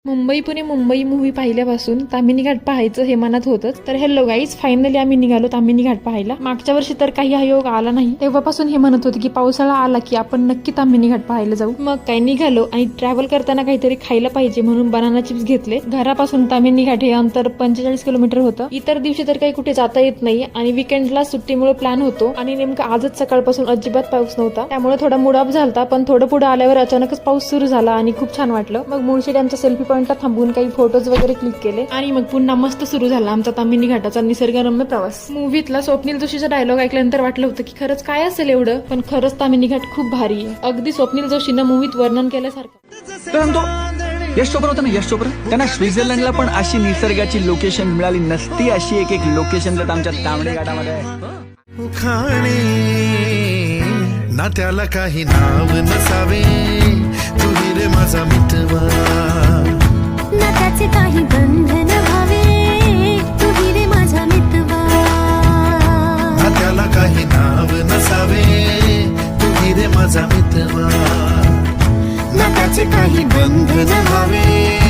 Mumbai Pune Mumbai movie पाहिल्यापासून Tamhini घाट पाहायचं हे मनात होतंच. तर हॅलो गाईज, फायनली आम्ही निघालो ताम्हिणी घाट पाहायला. मागच्या वर्षी तर काही आयोग आला नाही, तेव्हापासून हे म्हणत होते की पावसाळा आला की आपण नक्की ताम्हिणी घाट पाहायला जाऊ. मग काही निघालो आणि ट्रॅव्हल करताना काहीतरी खायला पाहिजे म्हणून बनाना चिप्स घेतले. घरापासून ताम्हिणी घाट हे अंतर 45 किलोमीटर होतं. इतर दिवशी तर काही कुठे जाता येत नाही आणि विकेंडला सुट्टीमुळे प्लॅन होतो आणि नेमकं आजच सकाळपासून अजिबात पाऊस नव्हता, त्यामुळे थोडा मूड ऑफ झाला. पण थोडं पुढे आल्यावर अचानकच पाऊस सुरू झाला आणि खूप छान वाटलं. मग मुळशी डॅमच्या सेल्फी पॉइंटला थांबून काही फोटोज वगैरे क्लिक केले आणि मग पुन्हा मस्त सुरू झाला आमचा ताम्हिणी घाटाचा निसर्गरम्य प्रवास. मूवीतला स्वप्नील जोशीचा डायलॉग ऐकल्यानंतर वाटलं होतं की खरंच काय असेल एवढं, पण खरंच ताम्हिणी घाट खूप भारी आहे. अगदी स्वप्नील जोशीनं मूवीत वर्णन केल्यासारखं. यश चोप्रा होता ना, यश चोप्रा, त्यांना स्वित्झर्लंडला पण अशी निसर्गाची लोकेशन मिळाली नसती. अशी एक एक लोकेशन आमच्या ताम्हिणी घाटामध्ये ना त्याला काही नाव नसावे, तुही रे माझा मितवा, ना त्याचे काही बंधन व्हावे, तुही रे माझा मितवा, ना त्याला काही नाव नसावे, तुही रे माझा मितवा, ना त्याचे काही बंधन व्हावे.